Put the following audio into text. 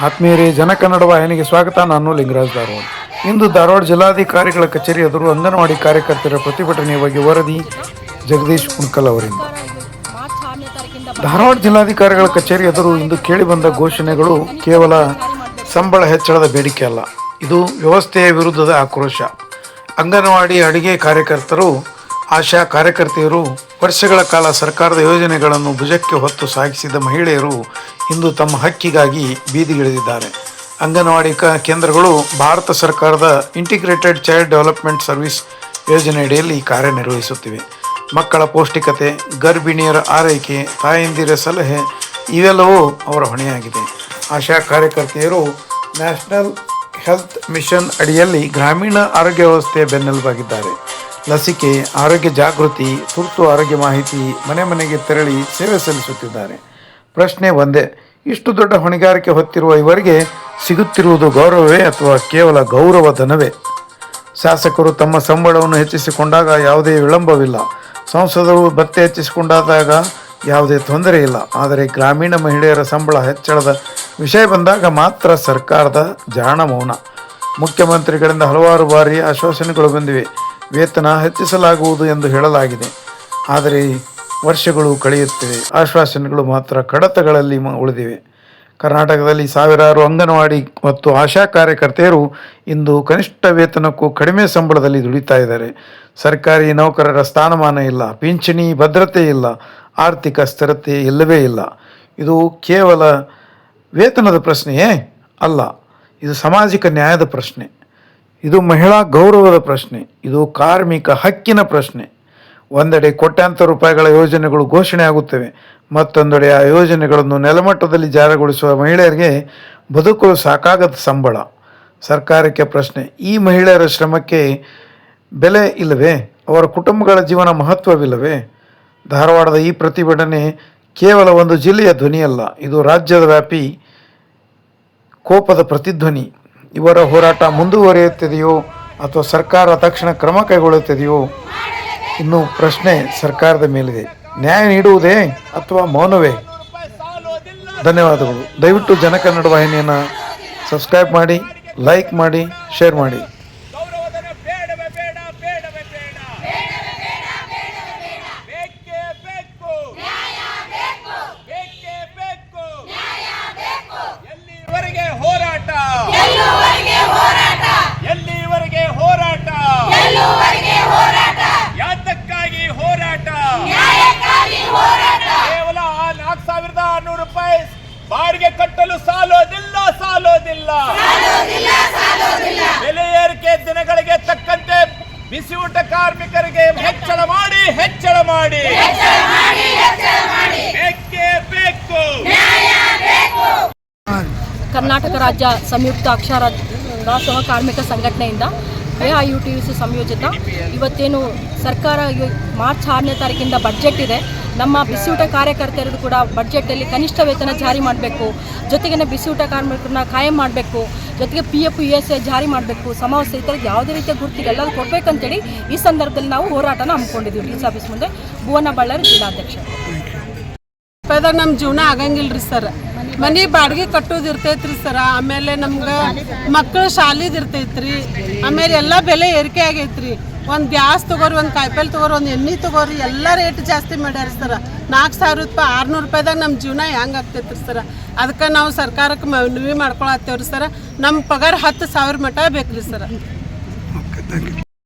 ಆತ್ಮೀಯರೇ, ಜನಕನ್ನಡ ವಾಹಿನಿಗೆ ಸ್ವಾಗತ. ನಾನು ಲಿಂಗರಾಜ್ ಧಾರವಾಡ. ಇಂದು ಧಾರವಾಡ ಜಿಲ್ಲಾಧಿಕಾರಿಗಳ ಕಚೇರಿ ಎದುರು ಅಂಗನವಾಡಿ ಕಾರ್ಯಕರ್ತರ ಪ್ರತಿಭಟನೆಯ ಬಗ್ಗೆ ವರದಿ ಜಗದೀಶ್ ಕುಣಕಲ್ ಅವರಿಂದ. ಧಾರವಾಡ ಜಿಲ್ಲಾಧಿಕಾರಿಗಳ ಕಚೇರಿ ಎದುರು ಇಂದು ಕೇಳಿಬಂದ ಘೋಷಣೆಗಳು ಕೇವಲ ಸಂಬಳ ಹೆಚ್ಚಳದ ಬೇಡಿಕೆ ಅಲ್ಲ, ಇದು ವ್ಯವಸ್ಥೆಯ ವಿರುದ್ಧದ ಆಕ್ರೋಶ. ಅಂಗನವಾಡಿ ಅಡುಗೆ ಕಾರ್ಯಕರ್ತರು, ಆಶಾ ಕಾರ್ಯಕರ್ತೆಯರು, ವರ್ಷಗಳ ಕಾಲ ಸರ್ಕಾರದ ಯೋಜನೆಗಳನ್ನು ಭುಜಕ್ಕೆ ಹೊತ್ತು ಸಾಗಿಸಿದ ಮಹಿಳೆಯರು ಇಂದು ತಮ್ಮ ಹಕ್ಕಿಗಾಗಿ ಬೀದಿಗಿಳಿದಿದ್ದಾರೆ. ಅಂಗನವಾಡಿ ಕೇಂದ್ರಗಳು ಭಾರತ ಸರ್ಕಾರದ ಇಂಟಿಗ್ರೇಟೆಡ್ ಚೈಲ್ಡ್ ಡೆವಲಪ್ಮೆಂಟ್ ಸರ್ವಿಸ್ ಯೋಜನೆಯಡಿಯಲ್ಲಿ ಕಾರ್ಯನಿರ್ವಹಿಸುತ್ತಿವೆ. ಮಕ್ಕಳ ಪೌಷ್ಟಿಕತೆ, ಗರ್ಭಿಣಿಯರ ಆರೈಕೆ, ತಾಯಂದಿರ ಸಲಹೆ ಇವೆಲ್ಲವೂ ಅವರ ಹೊಣೆಯಾಗಿದೆ. ಆಶಾ ಕಾರ್ಯಕರ್ತೆಯರು ನ್ಯಾಷನಲ್ ಹೆಲ್ತ್ ಮಿಷನ್ ಅಡಿಯಲ್ಲಿ ಗ್ರಾಮೀಣ ಆರೋಗ್ಯ ವ್ಯವಸ್ಥೆಯ ಬೆನ್ನೆಲುಬಾಗಿದ್ದಾರೆ. ಲಸಿಕೆ, ಆರೋಗ್ಯ ಜಾಗೃತಿ, ತುರ್ತು ಆರೋಗ್ಯ ಮಾಹಿತಿ, ಮನೆ ಮನೆಗೆ ತೆರಳಿ ಸೇವೆ ಸಲ್ಲಿಸುತ್ತಿದ್ದಾರೆ. ಪ್ರಶ್ನೆ ಒಂದೇ, ಇಷ್ಟು ದೊಡ್ಡ ಹೊಣೆಗಾರಿಕೆ ಹೊತ್ತಿರುವ ಇವರಿಗೆ ಸಿಗುತ್ತಿರುವುದು ಗೌರವವೇ ಅಥವಾ ಕೇವಲ ಗೌರವಧನವೇ? ಶಾಸಕರು ತಮ್ಮ ಸಂಬಳವನ್ನು ಹೆಚ್ಚಿಸಿಕೊಂಡಾಗ ಯಾವುದೇ ವಿಳಂಬವಿಲ್ಲ, ಸಂಸದರು ಭತ್ಯೆ ಹೆಚ್ಚಿಸಿಕೊಂಡಾಗ ಯಾವುದೇ ತೊಂದರೆ ಇಲ್ಲ. ಆದರೆ ಗ್ರಾಮೀಣ ಮಹಿಳೆಯರ ಸಂಬಳ ಹೆಚ್ಚಳದ ವಿಷಯ ಬಂದಾಗ ಮಾತ್ರ ಸರ್ಕಾರದ ಜಾಣ ಮೌನ. ಮುಖ್ಯಮಂತ್ರಿಗಳಿಂದ ಹಲವಾರು ಬಾರಿ ಆಶ್ವಾಸನೆಗಳು ಬಂದಿವೆ, ವೇತನ ಹೆಚ್ಚಿಸಲಾಗುವುದು ಎಂದು ಹೇಳಲಾಗಿದೆ. ಆದರೆ ವರ್ಷಗಳು ಕಳೆಯುತ್ತಿವೆ, ಆಶ್ವಾಸನೆಗಳು ಮಾತ್ರ ಕಡತಗಳಲ್ಲಿ ಉಳಿದಿವೆ. ಕರ್ನಾಟಕದಲ್ಲಿ ಸಾವಿರಾರು ಅಂಗನವಾಡಿ ಮತ್ತು ಆಶಾ ಕಾರ್ಯಕರ್ತೆಯರು ಇಂದು ಕನಿಷ್ಠ ವೇತನಕ್ಕೂ ಕಡಿಮೆ ಸಂಬಳದಲ್ಲಿ ದುಡಿತಾ ಇದ್ದಾರೆ. ಸರ್ಕಾರಿ ನೌಕರರ ಸ್ಥಾನಮಾನ ಇಲ್ಲ, ಪಿಂಚಣಿ ಭದ್ರತೆ ಇಲ್ಲ, ಆರ್ಥಿಕ ಸ್ಥಿರತೆ ಇಲ್ಲವೇ ಇಲ್ಲ. ಇದು ಕೇವಲ ವೇತನದ ಪ್ರಶ್ನೆಯೇ ಅಲ್ಲ, ಇದು ಸಾಮಾಜಿಕ ನ್ಯಾಯದ ಪ್ರಶ್ನೆ, ಇದು ಮಹಿಳಾ ಗೌರವದ ಪ್ರಶ್ನೆ, ಇದು ಕಾರ್ಮಿಕ ಹಕ್ಕಿನ ಪ್ರಶ್ನೆ. ಒಂದೆಡೆ ಕೋಟ್ಯಾಂತರ ರೂಪಾಯಿಗಳ ಯೋಜನೆಗಳು ಘೋಷಣೆ ಆಗುತ್ತವೆ, ಮತ್ತೊಂದೆಡೆ ಆ ಯೋಜನೆಗಳನ್ನು ನೆಲಮಟ್ಟದಲ್ಲಿ ಜಾರಿಗೊಳಿಸುವ ಮಹಿಳೆಯರಿಗೆ ಬದುಕಲು ಸಾಕಾಗದ ಸಂಬಳ. ಸರ್ಕಾರಕ್ಕೆ ಪ್ರಶ್ನೆ, ಈ ಮಹಿಳೆಯರ ಶ್ರಮಕ್ಕೆ ಬೆಲೆ ಇಲ್ಲವೇ? ಅವರ ಕುಟುಂಬಗಳ ಜೀವನ ಮಹತ್ವವಿಲ್ಲವೇ? ಧಾರವಾಡದ ಈ ಪ್ರತಿಭಟನೆ ಕೇವಲ ಒಂದು ಜಿಲ್ಲೆಯ ಧ್ವನಿಯಲ್ಲ, ಇದು ರಾಜ್ಯದ ವ್ಯಾಪಿ ಕೋಪದ ಪ್ರತಿಧ್ವನಿ. ಇವರ ಹೋರಾಟ ಮುಂದುವರಿಯುತ್ತದೆಯೋ ಅಥವಾ ಸರ್ಕಾರ ತಕ್ಷಣ ಕ್ರಮ ಕೈಗೊಳ್ಳುತ್ತದೆಯೋ? ಇನ್ನು ಪ್ರಶ್ನೆ ಸರ್ಕಾರದ ಮೇಲಿದೆ. ನ್ಯಾಯ ನೀಡುವುದೇ ಅಥವಾ ಮೌನವೇ? ಧನ್ಯವಾದಗಳು. ದಯವಿಟ್ಟು ಜನಕನ್ನಡ ವಾಹಿನಿಯನ್ನು ಸಬ್ಸ್ಕ್ರೈಬ್ ಮಾಡಿ, ಲೈಕ್ ಮಾಡಿ, ಶೇರ್ ಮಾಡಿ. ಯಾತಕ್ಕಾಗಿ ಹೋರಾಟ? ಕೇವಲ 4,600 ರೂಪಾಯಿ ಬಾಡಿಗೆ ಕಟ್ಟಲು ಸಾಲೋದಿಲ್ಲ. ಬೆಲೆ ಏರಿಕೆ ದಿನಗಳಿಗೆ ತಕ್ಕಂತೆ ಬಿಸಿ ಊಟ ಕಾರ್ಮಿಕರಿಗೆ ಹೆಚ್ಚಳ ಮಾಡಿ ಬೇಕೇ ಬೇಕು. ಕರ್ನಾಟಕ ರಾಜ್ಯ ಸಂಯುಕ್ತ ಅಕ್ಷರ ಸಹ ಕಾರ್ಮಿಕ ಸಂಘಟನೆಯಿಂದ AIUTUC ಸಂಯೋಜಿತ ಇವತ್ತೇನು ಸರ್ಕಾರ ಮಾರ್ಚ್ 6ನೇ ತಾರೀಕಿಂದ ಬಡ್ಜೆಟ್ ಇದೆ. ನಮ್ಮ ಬಿಸಿಯೂಟ ಕಾರ್ಯಕರ್ತರದ್ದು ಕೂಡ ಬಡ್ಜೆಟಲ್ಲಿ ಕನಿಷ್ಠ ವೇತನ ಜಾರಿ ಮಾಡಬೇಕು, ಜೊತೆಗೆ ಬಿಸಿಯೂಟ ಕಾರ್ಮಿಕರನ್ನ ಕಾಯಂ ಮಾಡಬೇಕು, ಜೊತೆಗೆ PF ESI ಜಾರಿ ಮಾಡಬೇಕು, ಸಮಾವೇಶ ಈ ಥರದ್ದು ಯಾವುದೇ ರೀತಿಯ ಗುರುತಿಗೆ ಎಲ್ಲರೂ ಕೊಡಬೇಕಂತೇಳಿ ಈ ಸಂದರ್ಭದಲ್ಲಿ ನಾವು ಹೋರಾಟನ ಹಮ್ಮಿಕೊಂಡಿದ್ದೀವಿ. ಡಿ ಸಿ ಆಫೀಸ್ ಮುಂದೆ ಭುವನ ಬಳ್ಳಾರಿ ಜಿಲ್ಲಾಧ್ಯಕ್ಷ. ನಮ್ಮ ಜೀವನ ಆಗಂಗಿಲ್ಲ ರೀ ಸರ್, ಮನೆ ಬಾಡಿಗೆ ಕಟ್ಟೋದು ಇರ್ತೈತ್ರಿ ಸರ್, ಆಮೇಲೆ ನಮ್ಗೆ ಮಕ್ಕಳು ಶಾಲಿದು ಇರ್ತೈತ್ರಿ, ಆಮೇಲೆ ಎಲ್ಲ ಬೆಲೆ ಏರಿಕೆ ಆಗೈತ್ರಿ. ಒಂದು ಗ್ಯಾಸ್ ತೊಗೋರಿ, ಒಂದು ಕಾಯಿಪಲ್ಲೆ ತೊಗೋರಿ, ಒಂದು ಎಣ್ಣೆ ತೊಗೋರಿ, ಎಲ್ಲ ರೇಟ್ ಜಾಸ್ತಿ ಮಾಡ್ಯಾರ ಸರ್. 4,000 ರೂಪಾಯಿ 600 ರೂಪಾಯಿದಾಗ ನಮ್ಮ ಜೀವನ ಹೆಂಗೆ ಆಗ್ತೈತ್ರಿ ಸರ್. ಅದಕ್ಕೆ ನಾವು ಸರ್ಕಾರಕ್ಕೆ ಮನವಿ ಮಾಡ್ಕೊಳತ್ತೇವ್ರಿ ಸರ್, ನಮ್ಮ ಪಗಾರ 10,000 ಮಟ್ಟ ಬೇಕ್ರಿ ಸರ್.